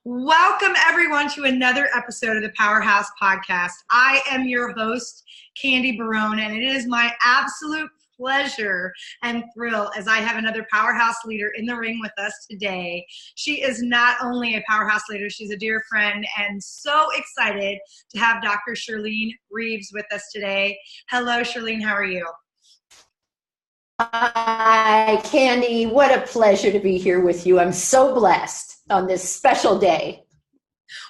Welcome, everyone, to another episode of the Powerhouse Podcast. I am your host, Candy Barone, and it is my absolute pleasure and thrill as I have another powerhouse leader in the ring with us today. She is not only a powerhouse leader, she's a dear friend, and so excited to have Dr. Shirlene Reeves with us today. Hello, Shirlene. How are you? Hi, Candy. What a pleasure to be here with you. I'm so blessed on this special day.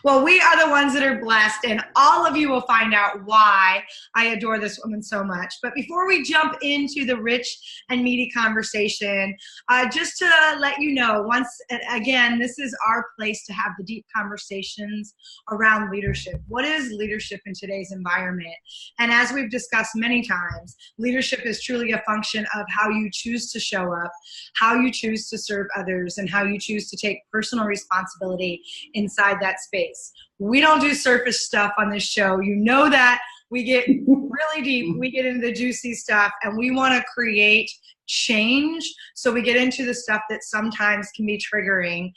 Well, we are the ones that are blessed, and all of you will find out why I adore this woman so much. But before we jump into the rich and meaty conversation, just to let you know, once again, this is our place to have the deep conversations around leadership. What is leadership in today's environment? And as we've discussed many times, leadership is truly a function of how you choose to show up, how you choose to serve others, and how you choose to take personal responsibility inside that space. We don't do surface stuff on this show. You know that. We get really deep. We get into the juicy stuff, and we want to create change. So we get into the stuff that sometimes can be triggering,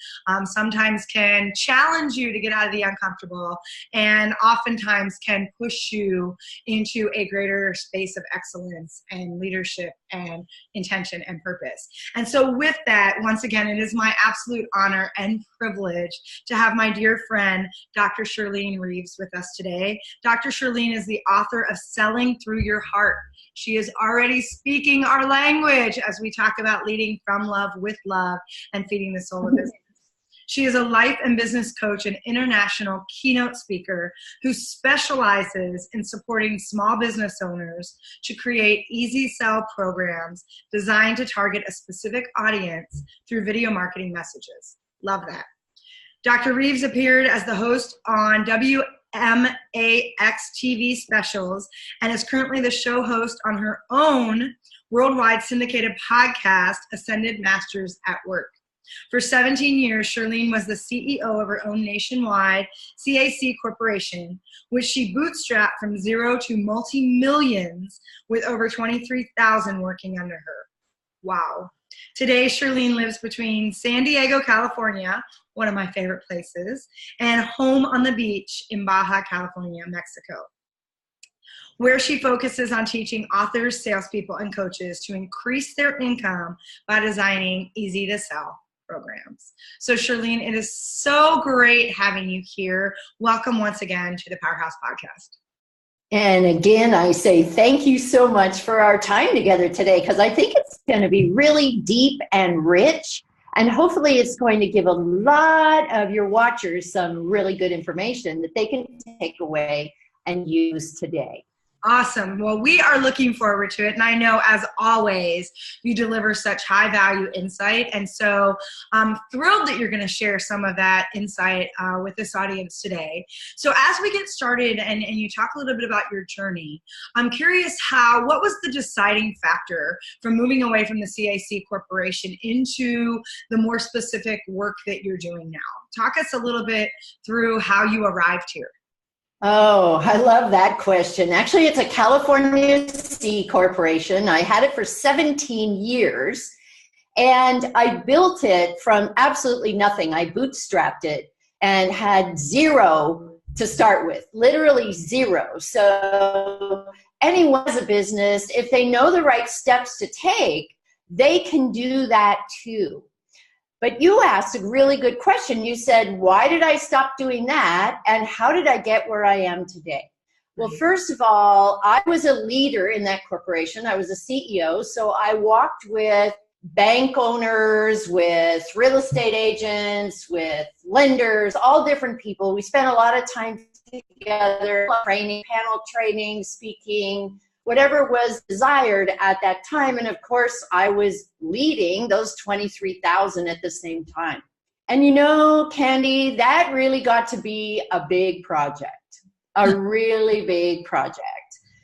sometimes can challenge you to get out of the uncomfortable, and oftentimes can push you into a greater space of excellence and leadership and intention and purpose. And so with that, once again, it is my absolute honor and privilege to have my dear friend, Dr. Shirlene Reeves, with us today. Dr. Shirlene is the author of Selling Through Your Heart. She is already speaking our language as we talk about leading from love, with love, and feeding the soul of business. She is a life and business coach and international keynote speaker who specializes in supporting small business owners to create easy sell programs designed to target a specific audience through video marketing messages. Love that. Dr. Reeves appeared as the host on WMAX TV specials and is currently the show host on her own worldwide syndicated podcast, Ascended Masters at Work. For 17 years, Shirlene was the CEO of her own nationwide CAC corporation, which she bootstrapped from zero to multi-millions with over 23,000 working under her. Wow. Today, Shirlene lives between San Diego, California, one of my favorite places, and home on the beach in Baja, California, Mexico, where she focuses on teaching authors, salespeople, and coaches to increase their income by designing easy-to-sell programs. So Shirlene, it is so great having you here. Welcome once again to the Powerhouse Podcast. And again, I say thank you so much for our time together today, because I think it's going to be really deep and rich, and hopefully it's going to give a lot of your watchers some really good information that they can take away and use today. Awesome. Well, we are looking forward to it. And I know, as always, you deliver such high value insight. And so I'm thrilled that you're going to share some of that insight with this audience today. So as we get started and you talk a little bit about your journey, I'm curious what was the deciding factor from moving away from the CAC corporation into the more specific work that you're doing now? Talk us a little bit through how you arrived here. Oh, I love that question. Actually, it's a California C corporation. I had it for 17 years, and I built it from absolutely nothing. I bootstrapped it and had zero to start with, literally zero. So anyone has a business, if they know the right steps to take, they can do that too. But you asked a really good question. You said, why did I stop doing that? And how did I get where I am today? Well, first of all, I was a leader in that corporation. I was a CEO. So I walked with bank owners, with real estate agents, with lenders, all different people. We spent a lot of time together, training, panel training, speaking, whatever was desired at that time. And of course, I was leading those 23,000 at the same time. And you know, Candy, that really got to be a big project, a really big project.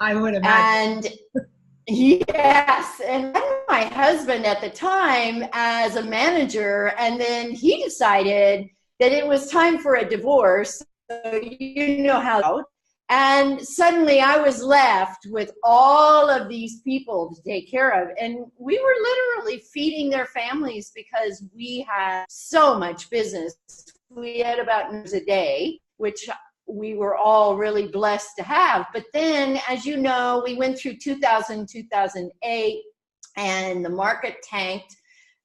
I would imagine. And yes, and my husband at the time as a manager, and then he decided that it was time for a divorce. So you know how. And suddenly I was left with all of these people to take care of. And we were literally feeding their families because we had so much business we had about news a day, which we were all really blessed to have. But then, as you know, we went through 2000, 2008, and the market tanked.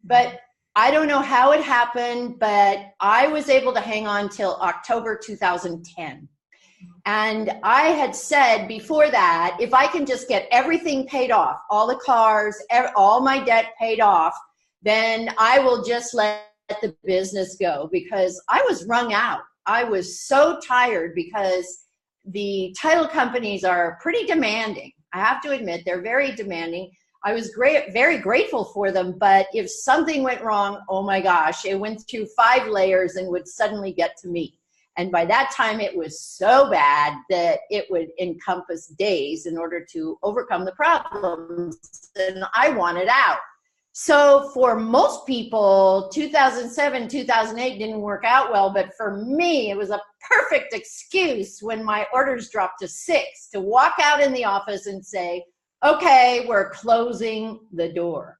But I don't know how it happened, but I was able to hang on till October 2010. And I had said before that, if I can just get everything paid off, all the cars, all my debt paid off, then I will just let the business go, because I was wrung out. I was so tired because the title companies are pretty demanding. I have to admit, they're very demanding. I was very grateful for them, but if something went wrong, oh my gosh, it went through 5 layers and would suddenly get to me. And by that time, it was so bad that it would encompass days in order to overcome the problems, and I wanted out. So for most people, 2007, 2008 didn't work out well, but for me, it was a perfect excuse when my orders dropped to 6 to walk out in the office and say, okay, we're closing the door.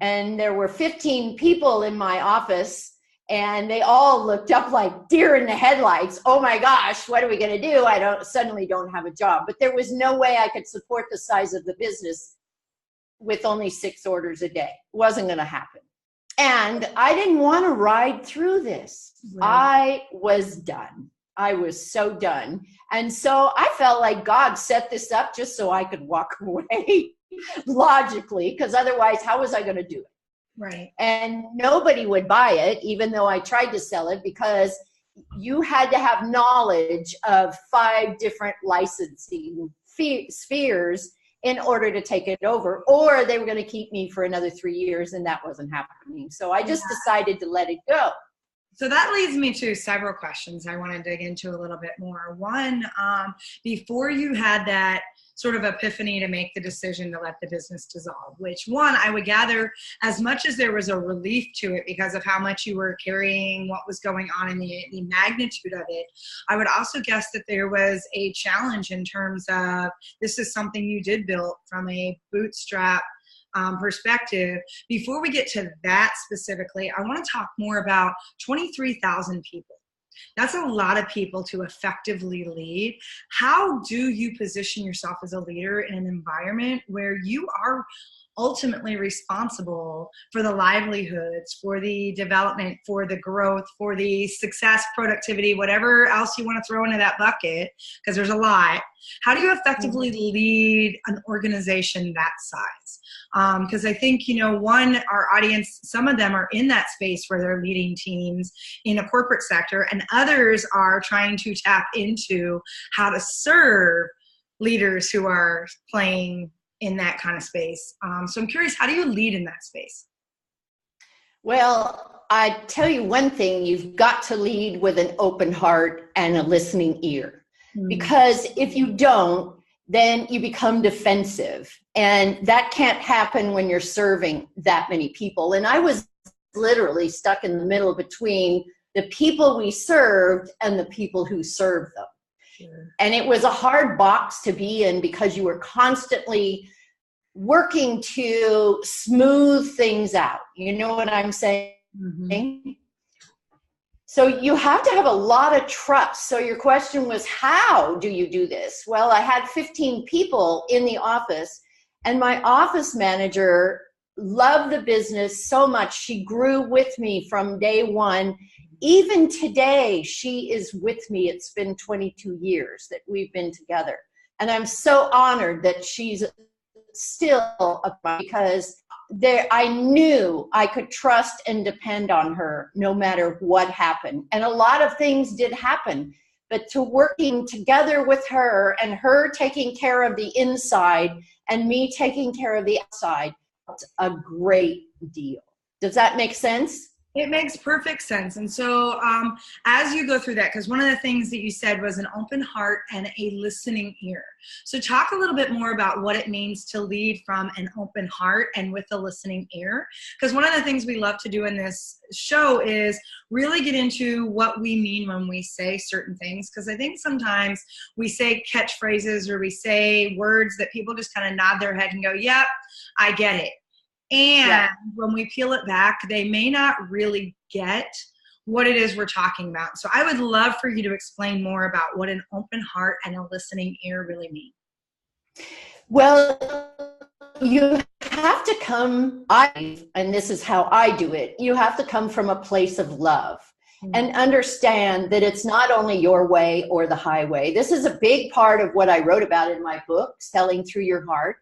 And there were 15 people in my office, and they all looked up like deer in the headlights. Oh my gosh, what are we going to do? I suddenly don't have a job. But there was no way I could support the size of the business with only 6 orders a day. It wasn't going to happen. And I didn't want to ride through this. Right. I was done. I was so done. And so I felt like God set this up just so I could walk away logically, because otherwise, how was I going to do it? Right. And nobody would buy it, even though I tried to sell it, because you had to have knowledge of 5 different licensing spheres in order to take it over, or they were going to keep me for another 3 years, and that wasn't happening. So I just decided to let it go. So that leads me to several questions I want to dig into a little bit more. One, before you had that sort of epiphany to make the decision to let the business dissolve, which one, I would gather, as much as there was a relief to it because of how much you were carrying what was going on in the magnitude of it, I would also guess that there was a challenge in terms of this is something you did build from a bootstrap perspective. Before we get to that specifically, I want to talk more about 23,000 people. That's a lot of people to effectively lead. How do you position yourself as a leader in an environment where you are ultimately responsible for the livelihoods, for the development, for the growth, for the success, productivity, whatever else you want to throw into that bucket, because there's a lot. How do you effectively lead an organization that size? Because I think, one, our audience, some of them are in that space where they're leading teams in a corporate sector, and others are trying to tap into how to serve leaders who are playing in that kind of space. So I'm curious, how do you lead in that space? Well, I tell you one thing, you've got to lead with an open heart and a listening ear. Because if you don't, then you become defensive. And that can't happen when you're serving that many people. And I was literally stuck in the middle between the people we served and the people who served them. Sure. And it was a hard box to be in because you were constantly working to smooth things out. You know what I'm saying? Mm-hmm. So you have to have a lot of trust. So your question was, how do you do this? Well, I had 15 people in the office, and my office manager loved the business so much. She grew with me from day one. Even today, she is with me. It's been 22 years that we've been together. And I'm so honored that she's still because I knew I could trust and depend on her no matter what happened. And a lot of things did happen, but to working together with her and her taking care of the inside and me taking care of the outside, it's a great deal. Does that make sense? It makes perfect sense. And so as you go through that, because one of the things that you said was an open heart and a listening ear. So talk a little bit more about what it means to lead from an open heart and with a listening ear. Because one of the things we love to do in this show is really get into what we mean when we say certain things. Because I think sometimes we say catchphrases or we say words that people just kind of nod their head and go, yep, I get it. And when we peel it back, they may not really get what it is we're talking about. So I would love for you to explain more about what an open heart and a listening ear really mean. Well, you have to come, and this is how I do it, you have to come from a place of love and understand that it's not only your way or the highway. This is a big part of what I wrote about in my book, Selling Through Your Heart,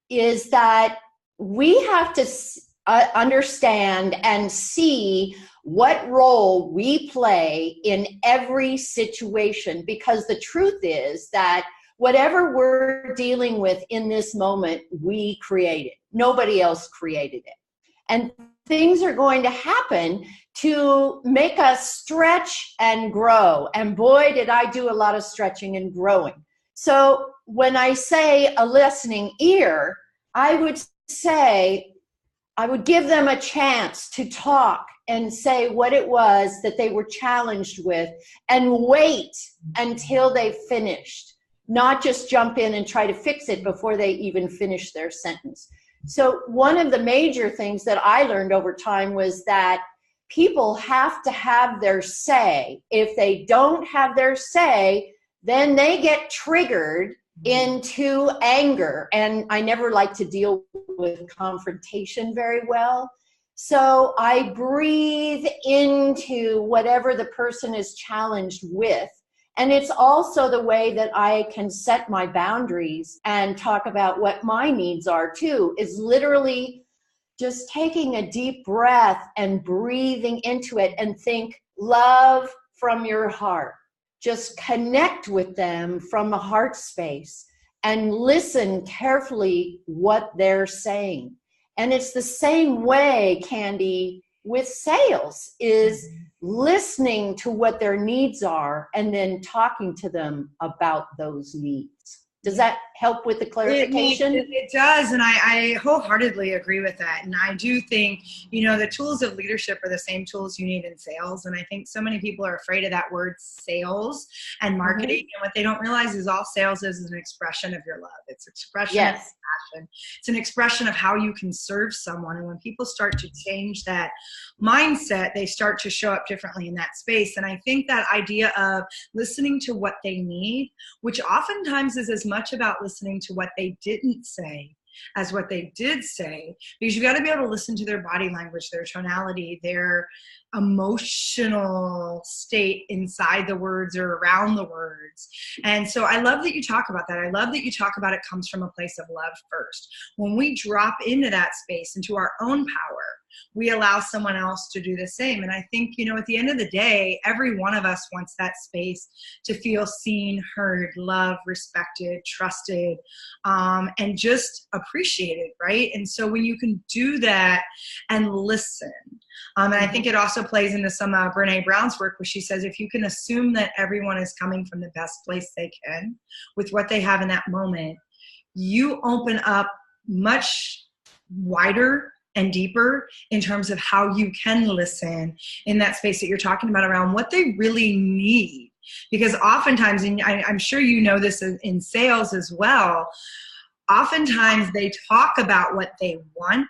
is that we have to understand and see what role we play in every situation, because the truth is that whatever we're dealing with in this moment, we created. Nobody else created it. And things are going to happen to make us stretch and grow. And boy, did I do a lot of stretching and growing. So when I say a listening ear, I would say, I would give them a chance to talk and say what it was that they were challenged with, and wait until they finished, not just jump in and try to fix it before they even finish their sentence. So one of the major things that I learned over time was that people have to have their say. If they don't have their say, then they get triggered into anger. And I never like to deal with confrontation very well. So I breathe into whatever the person is challenged with. And it's also the way that I can set my boundaries and talk about what my needs are too, is literally just taking a deep breath and breathing into it and think love from your heart. Just connect with them from a heart space and listen carefully what they're saying. And it's the same way, Candy, with sales, is listening to what their needs are and then talking to them about those needs. Does that help with the clarification? It does, and I wholeheartedly agree with that. And I do think, the tools of leadership are the same tools you need in sales. And I think so many people are afraid of that word sales and marketing. And what they don't realize is all sales is an expression of your love. It's expression of passion. It's an expression of how you can serve someone. And when people start to change that mindset, they start to show up differently in that space. And I think that idea of listening to what they need, which oftentimes is as much about listening to what they didn't say as what they did say, because you got to be able to listen to their body language, their tonality, their emotional state inside the words or around the words. And so I love that you talk about that. I love that you talk about it comes from a place of love first. When we drop into that space, into our own power, we allow someone else to do the same. And I think, at the end of the day, every one of us wants that space to feel seen, heard, loved, respected, trusted, and just appreciated, right? And so when you can do that and listen, and I think it also plays into some Brene Brown's work, where she says, if you can assume that everyone is coming from the best place they can with what they have in that moment, you open up much wider and deeper in terms of how you can listen in that space that you're talking about around what they really need. Because oftentimes, and I'm sure you know this in sales as well, oftentimes they talk about what they want,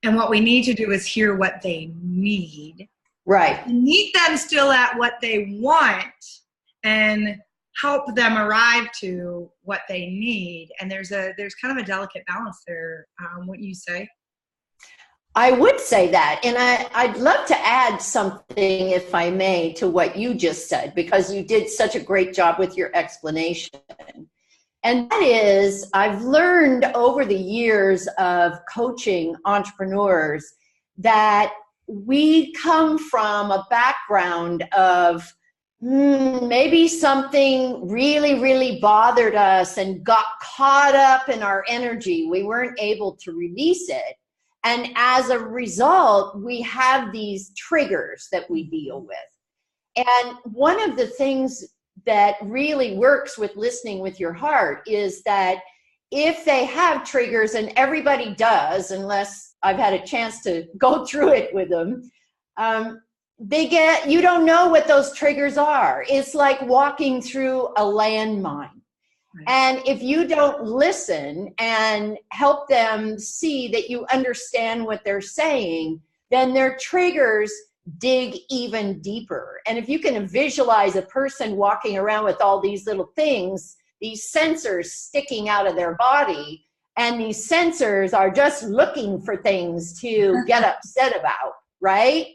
and what we need to do is hear what they need. Right. Meet them still at what they want and help them arrive to what they need. And there's kind of a delicate balance there, wouldn't you say? I would say that. And I'd love to add something, if I may, to what you just said, because you did such a great job with your explanation. And that is, I've learned over the years of coaching entrepreneurs that we come from a background of maybe something really, really bothered us and got caught up in our energy. We weren't able to release it. And as a result, we have these triggers that we deal with. And one of the things that really works with listening with your heart is that if they have triggers, and everybody does, unless I've had a chance to go through it with them, you don't know what those triggers are. It's like walking through a landmine. And if you don't listen and help them see that you understand what they're saying, then their triggers dig even deeper. And if you can visualize a person walking around with all these little things, these sensors sticking out of their body, and these sensors are just looking for things to get upset about, right?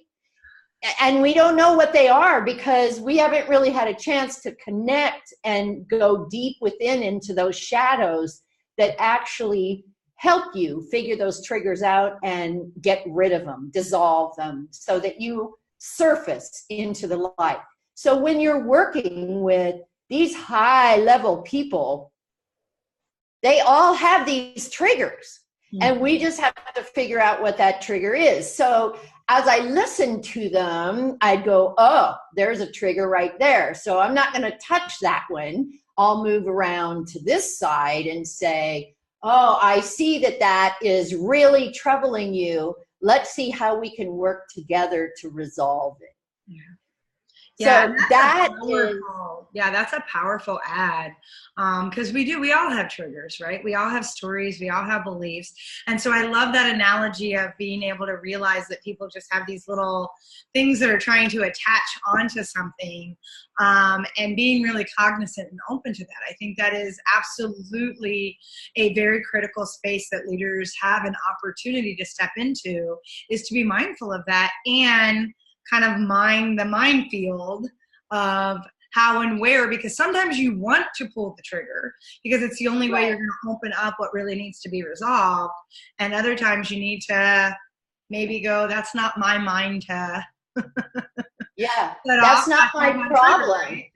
And we don't know what they are because we haven't really had a chance to connect and go deep within into those shadows that actually help you figure those triggers out and get rid of them, dissolve them, so that you surface into the light. So when you're working with these high level people, they all have these triggers, and we just have to figure out what that trigger is. So as I listen to them, I'd go, oh, there's a trigger right there. So I'm not going to touch that one. I'll move around to this side and say, oh, I see that that is really troubling you. Let's see how we can work together to resolve it. Yeah. So yeah, that's a powerful ad. Because we all have triggers, right? We all have stories, we all have beliefs. And so I love that analogy of being able to realize that people just have these little things that are trying to attach onto something, and being really cognizant and open to that. I think that is absolutely a very critical space that leaders have an opportunity to step into, is to be mindful of that and kind of mine the minefield of how and where, because sometimes you want to pull the trigger because it's the only way you're going to open up what really needs to be resolved. And other times you need to maybe go, that's not my mind to that's not my problem. Trigger,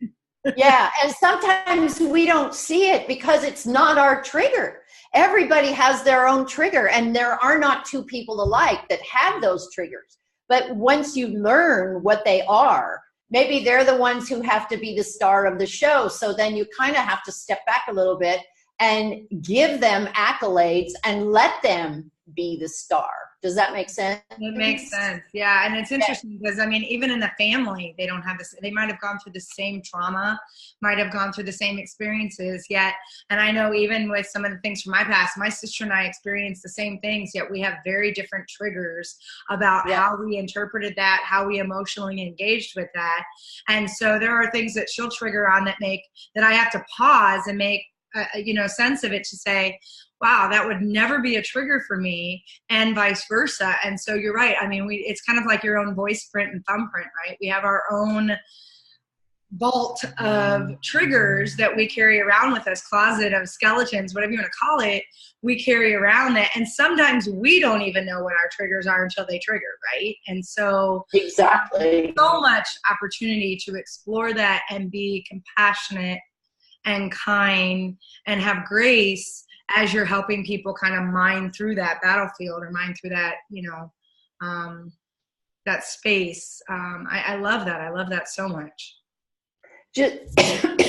right? Yeah, and sometimes we don't see it because it's not our trigger. Everybody has their own trigger, and there are not two people alike that have those triggers. But once you learn what they are, maybe they're the ones who have to be the star of the show. So then you kind of have to step back a little bit and give them accolades and let them be the star. Does that make sense? It makes sense. Yeah. And it's interesting because, I mean, even in the family, they don't have this, they might have gone through the same trauma, might have gone through the same experiences yet. And I know even with some of the things from my past, my sister and I experienced the same things, yet we have very different triggers about how we interpreted that, how we emotionally engaged with that. And so there are things that she'll trigger on that I have to pause and make sense of it, to say, wow, that would never be a trigger for me, and vice versa. And so you're right. I mean, it's kind of like your own voice print and thumbprint, right? We have our own vault of triggers that we carry around with us, closet of skeletons, whatever you want to call it, we carry around that. And sometimes we don't even know what our triggers are until they trigger, right? And so exactly, so much opportunity to explore that and be compassionate and kind and have grace as you're helping people kind of mine through that battlefield or mine through that, that space. I love that. I love that so much. Just,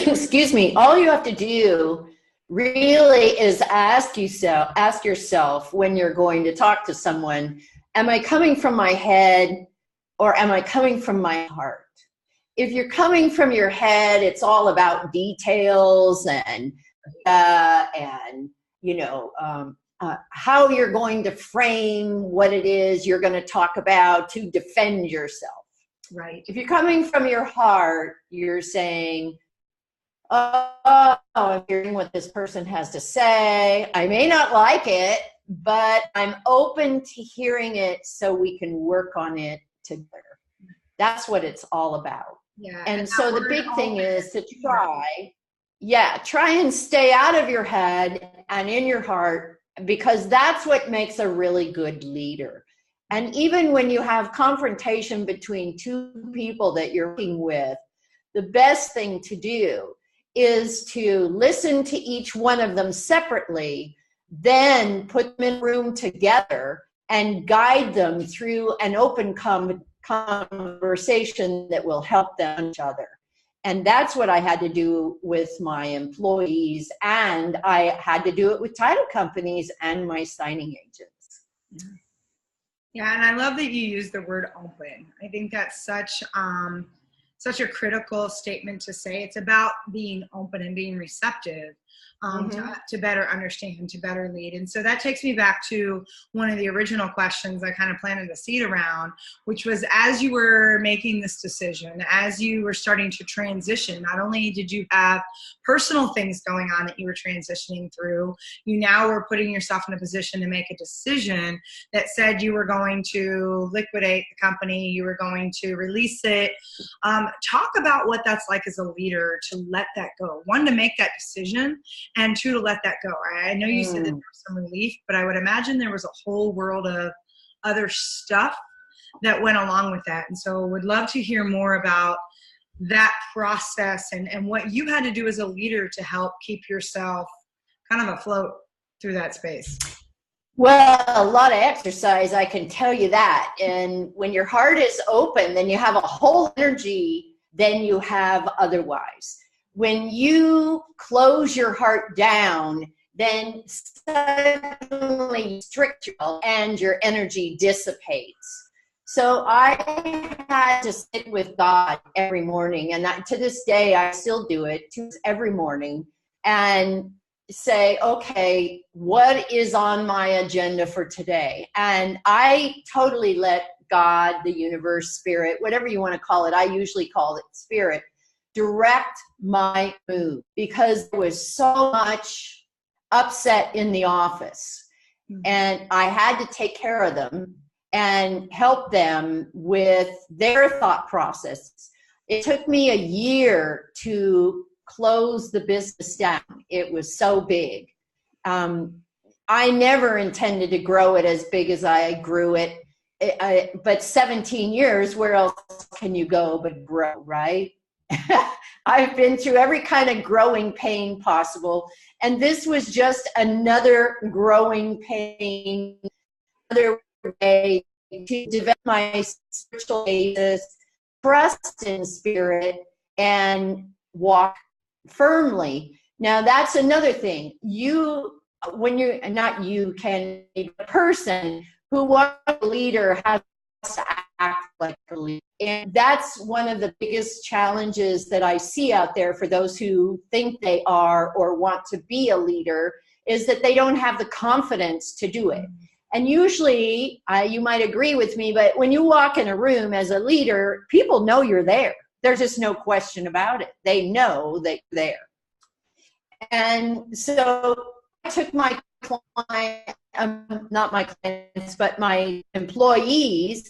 excuse me, all you have to do really is ask yourself when you're going to talk to someone, am I coming from my head or am I coming from my heart? If you're coming from your head, it's all about details and how you're going to frame what it is you're going to talk about to defend yourself. Right. If you're coming from your heart, you're saying, oh, I'm hearing what this person has to say. I may not like it, but I'm open to hearing it so we can work on it together. That's what it's all about. Yeah. And so the big thing is to try and stay out of your head and in your heart, because that's what makes a really good leader. And even when you have confrontation between two people that you're working with, the best thing to do is to listen to each one of them separately, then put them in a room together and guide them through an open conversation that will help them each other. And that's what I had to do with my employees, and I had to do it with title companies and my signing agents. Yeah, and I love that you use the word open. I think that's such a critical statement to say. It's about being open and being receptive. to better understand, to better lead. And so that takes me back to one of the original questions I kind of planted a seed around, which was, as you were making this decision, as you were starting to transition, not only did you have personal things going on that you were transitioning through, you now were putting yourself in a position to make a decision that said you were going to liquidate the company, you were going to release it. Talk about what that's like as a leader to let that go. One, to make that decision, and two, to let that go. I know you said that there was some relief, but I would imagine there was a whole world of other stuff that went along with that. And so would love to hear more about that process and what you had to do as a leader to help keep yourself kind of afloat through that space. Well, a lot of exercise, I can tell you that. And when your heart is open, then you have a whole energy than you have otherwise. When you close your heart down, then suddenly you strict yourself and your energy dissipates. So I had to sit with God every morning, and to this day, I still do it every morning, and say, okay, what is on my agenda for today? And I totally let God, the universe, spirit, whatever you want to call it, I usually call it spirit, direct my move, because there was so much upset in the office, and I had to take care of them and help them with their thought processes. It took me a year to close the business down. It was so big. I never intended to grow it as big as I grew it. But 17 years, where else can you go but grow, right? I've been through every kind of growing pain possible. And this was just another growing pain, another way to develop my spiritual basis, trust in spirit, and walk firmly. Now, that's another thing. A person who wants a leader has to act like a leader. And that's one of the biggest challenges that I see out there for those who think they are or want to be a leader, is that they don't have the confidence to do it. And usually, you might agree with me, but when you walk in a room as a leader, people know you're there. There's just no question about it. They know that you're there. And so I took my not my clients, but my employees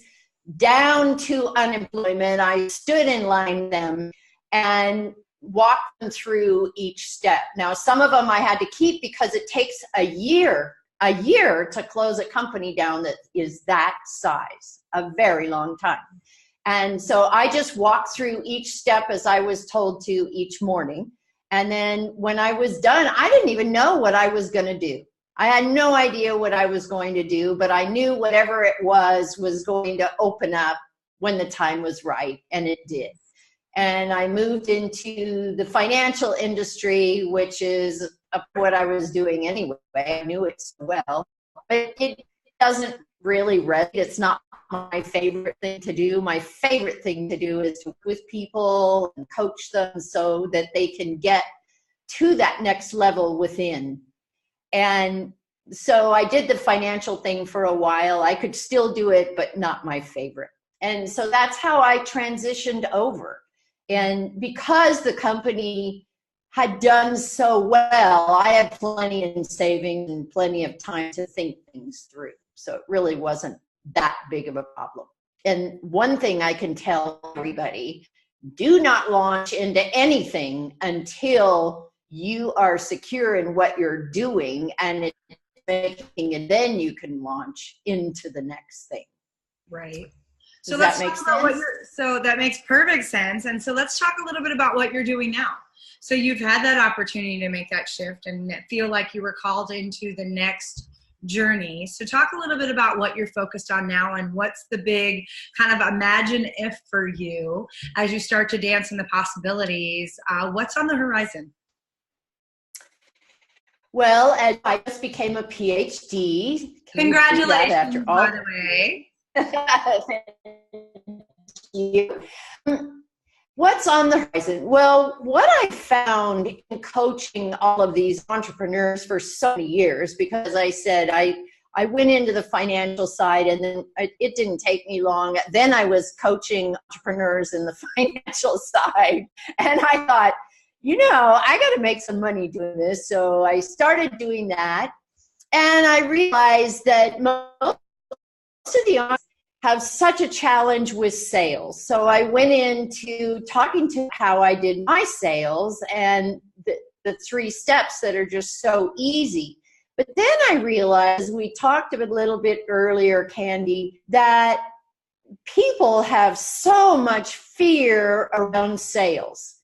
down to unemployment. I stood in line with them and walked them through each step. Now, some of them I had to keep because it takes a year to close a company down that is that size, a very long time. And so I just walked through each step as I was told to each morning. And then when I was done, I didn't even know what I was going to do. I had no idea what I was going to do, but I knew whatever it was going to open up when the time was right, and it did. And I moved into the financial industry, which is what I was doing anyway. I knew it so well, but it doesn't really resonate. It's not my favorite thing to do. My favorite thing to do is to work with people and coach them so that they can get to that next level within. And so I did the financial thing for a while. I could still do it, but not my favorite. And so that's how I transitioned over. And because the company had done so well, I had plenty in savings and plenty of time to think things through. So it really wasn't that big of a problem. And one thing I can tell everybody, do not launch into anything until you are secure in what you're doing and it's making, and then you can launch into the next thing. Right. So let's talk about so that makes perfect sense. And so let's talk a little bit about what you're doing now. So you've had that opportunity to make that shift and feel like you were called into the next journey. So talk a little bit about what you're focused on now and what's the big kind of imagine if for you as you start to dance in the possibilities. What's on the horizon? Well, as I just became a PhD. Congratulations, after all, by the way. Thank you. What's on the horizon? Well, what I found in coaching all of these entrepreneurs for so many years, because I said I went into the financial side, and then it didn't take me long. Then I was coaching entrepreneurs in the financial side, and I thought, I got to make some money doing this. So I started doing that, and I realized that most of the entrepreneurs have such a challenge with sales. So I went into talking to how I did my sales and the 3 steps that are just so easy. But then I realized, we talked a little bit earlier, Candy, that people have so much fear around sales.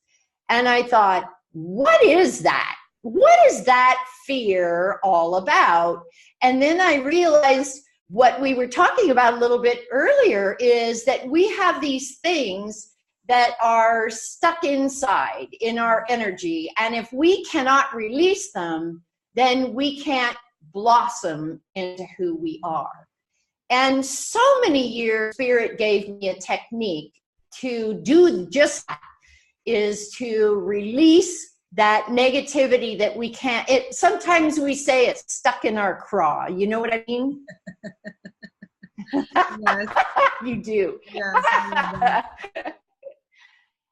And I thought, what is that? What is that fear all about? And then I realized what we were talking about a little bit earlier is that we have these things that are stuck inside in our energy. And if we cannot release them, then we can't blossom into who we are. And so many years, Spirit gave me a technique to do just that, is to release that negativity that we can't, sometimes we say it's stuck in our craw. You know what I mean? Yes. You do. Yes.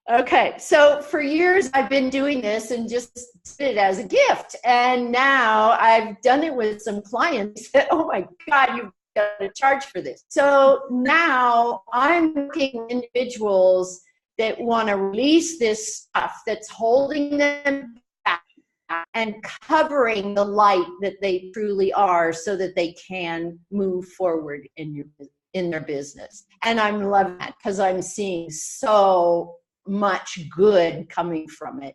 Okay, so for years I've been doing this and just did it as a gift. And now I've done it with some clients that, oh my God, you've got to charge for this. So now I'm looking at individuals that want to release this stuff that's holding them back and covering the light that they truly are, so that they can move forward in their business. And I'm loving that, because I'm seeing so much good coming from it.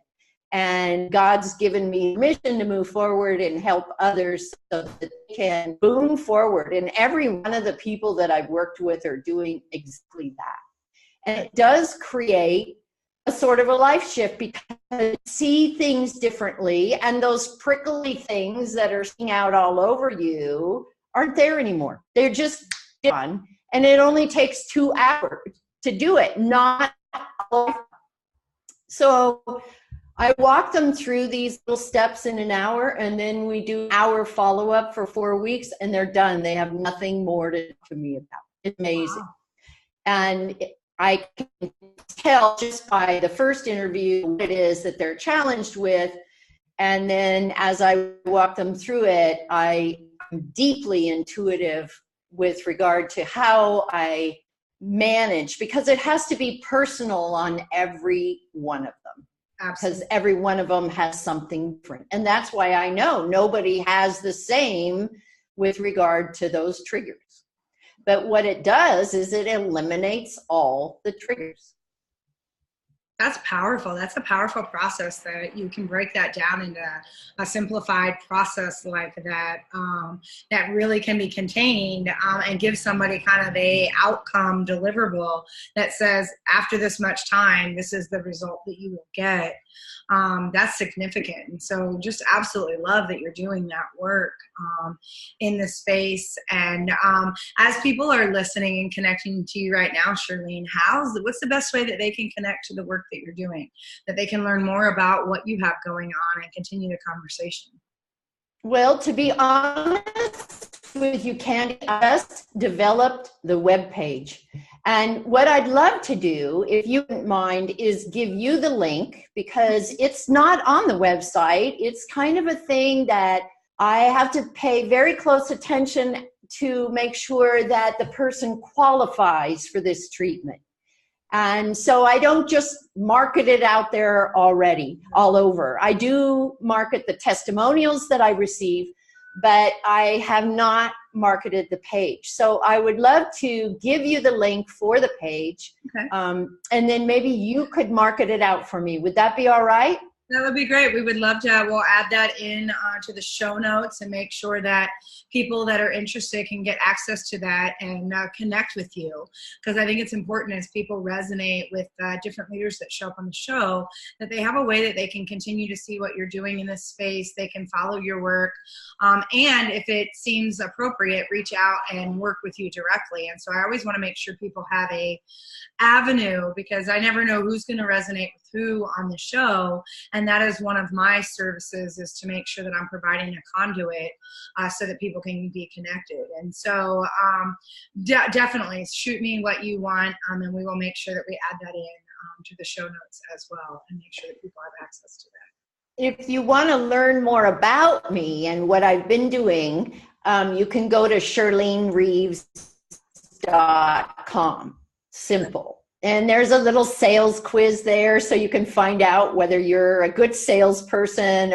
And God's given me permission to move forward and help others so that they can boom forward. And every one of the people that I've worked with are doing exactly that. And it does create a sort of a life shift, because you see things differently, and those prickly things that are sticking out all over you aren't there anymore. They're just gone. And it only takes 2 hours to do it, not. So I walk them through these little steps in an hour, and then we do an hour follow-up for 4 weeks, and they're done. They have nothing more to talk to me about. It's amazing. Wow. And I can tell just by the first interview what it is that they're challenged with. And then as I walk them through it, I'm deeply intuitive with regard to how I manage, because it has to be personal on every one of them. Absolutely. Because every one of them has something different. And that's why I know nobody has the same with regard to those triggers. But what it does is it eliminates all the triggers. That's powerful. That's a powerful process that you can break that down into a simplified process like that, that really can be contained and give somebody kind of a outcome deliverable that says, after this much time, this is the result that you will get. That's significant. And so just absolutely love that you're doing that work in this space. And as people are listening and connecting to you right now, Shirlene, what's the best way that they can connect to the work that you're doing, that they can learn more about what you have going on and continue the conversation? Well, to be honest with you, Candy, I just developed the web page. And what I'd love to do, if you wouldn't mind, is give you the link, because it's not on the website. It's kind of a thing that I have to pay very close attention to make sure that the person qualifies for this treatment. And so I don't just market it out there already, all over. I do market the testimonials that I receive, but I have not marketed the page. So I would love to give you the link for the page. Okay. And then maybe you could market it out for me. Would that be all right? That would be great. We would love to. We'll add that in to the show notes and make sure that people that are interested can get access to that and connect with you. Because I think it's important as people resonate with different leaders that show up on the show, that they have a way that they can continue to see what you're doing in this space. They can follow your work. And if it seems appropriate, reach out and work with you directly. And so I always want to make sure people have a avenue, because I never know who's going to resonate with who on the show. And that is one of my services, is to make sure that I'm providing a conduit so that people can be connected. And so definitely shoot me what you want, and we will make sure that we add that in to the show notes as well, and make sure that people have access to that. If you want to learn more about me and what I've been doing, you can go to ShirleneReeves.com. Simple. And there's a little sales quiz there, so you can find out whether you're a good salesperson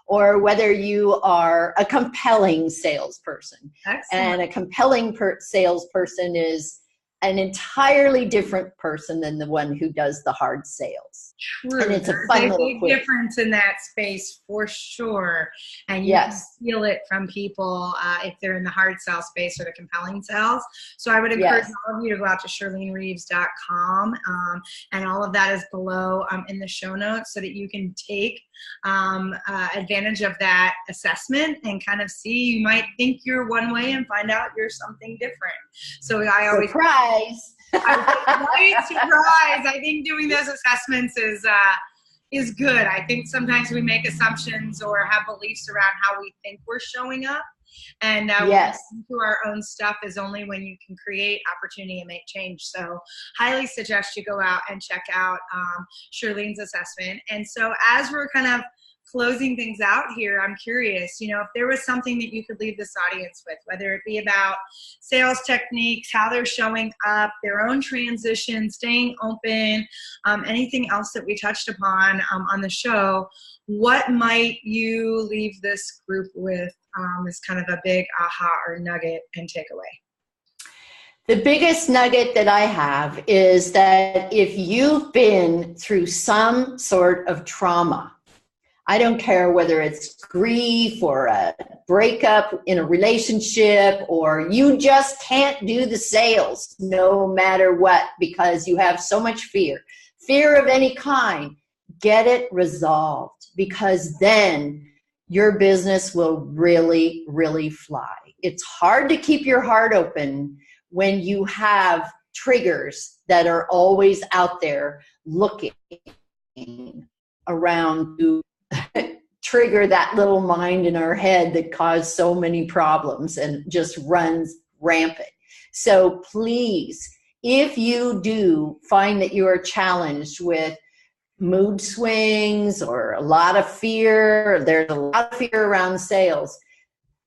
or whether you are a compelling salesperson. Excellent. And a compelling salesperson is an entirely different person than the one who does the hard sales. True. And it's a fun little big quiz. Difference in that space for sure. And you Yes. can feel it from people if they're in the hard sell space or the compelling sales. So I would encourage all of you to go out to ShirleneReeves.com, and all of that is below in the show notes, so that you can take advantage of that assessment and kind of see. You might think you're one way and find out you're something different. So I always surprise. Right, surprise. I think doing those assessments is good. I think sometimes we make assumptions or have beliefs around how we think we're showing up. And yes. to our own stuff is only when you can create opportunity and make change. So highly suggest you go out and check out Shirlene's assessment. And so as we're kind of closing things out here, I'm curious, if there was something that you could leave this audience with, whether it be about sales techniques, how they're showing up, their own transition, staying open, anything else that we touched upon on the show, what might you leave this group with as kind of a big aha or nugget and takeaway? The biggest nugget that I have is that if you've been through some sort of trauma, I don't care whether it's grief or a breakup in a relationship, or you just can't do the sales no matter what because you have so much fear of any kind, get it resolved, because then your business will really, really fly. It's hard to keep your heart open when you have triggers that are always out there looking around to trigger that little mind in our head that caused so many problems and just runs rampant. So please, if you do find that you are challenged with mood swings or a lot of fear, there's a lot of fear around sales,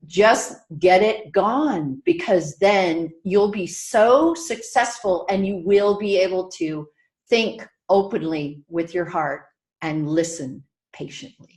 just get it gone, because then you'll be so successful and you will be able to think openly with your heart and listen patiently.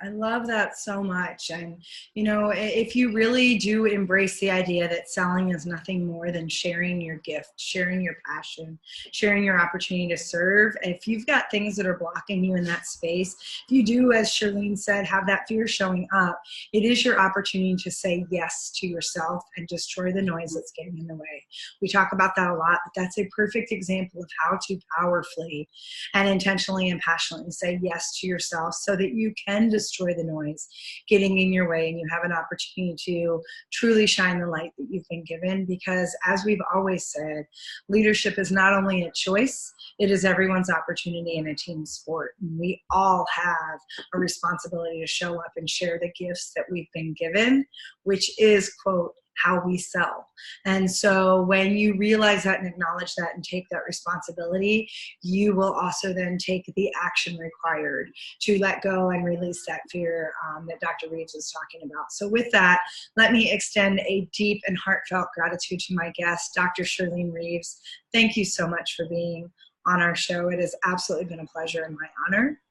I love that so much. And, if you really do embrace the idea that selling is nothing more than sharing your gift, sharing your passion, sharing your opportunity to serve, if you've got things that are blocking you in that space, if you do, as Shirlene said, have that fear showing up, it is your opportunity to say yes to yourself and destroy the noise that's getting in the way. We talk about that a lot, but that's a perfect example of how to powerfully and intentionally and passionately say yes to yourself, so that you can destroy the noise getting in your way and you have an opportunity to truly shine the light that you've been given. Because as we've always said, leadership is not only a choice, it is everyone's opportunity in a team sport. And we all have a responsibility to show up and share the gifts that we've been given, which is, quote, how we sell. And so when you realize that and acknowledge that and take that responsibility, you will also then take the action required to let go and release that fear that Dr. Reeves is talking about. So with that, let me extend a deep and heartfelt gratitude to my guest, Dr. Shirlene Reeves. Thank you so much for being on our show. It has absolutely been a pleasure and my honor.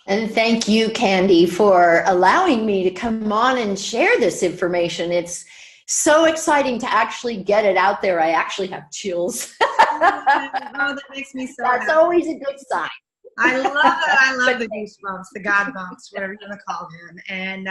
And thank you, Candy, for allowing me to come on and share this information. It's so exciting to actually get it out there. I actually have chills. Oh, that makes me so That's happy. always a good sign. I love that. I love the goosebumps, the God bumps, whatever you want to call them. And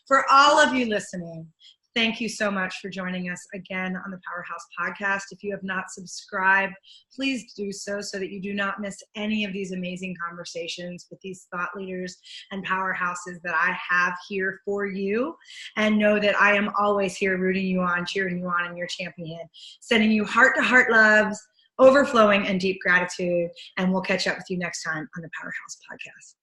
for all of you listening, thank you so much for joining us again on the Powerhouse Podcast. If you have not subscribed, please do so that you do not miss any of these amazing conversations with these thought leaders and powerhouses that I have here for you. And know that I am always here rooting you on, cheering you on, and your champion, sending you heart-to-heart loves, overflowing and deep gratitude. And we'll catch up with you next time on the Powerhouse Podcast.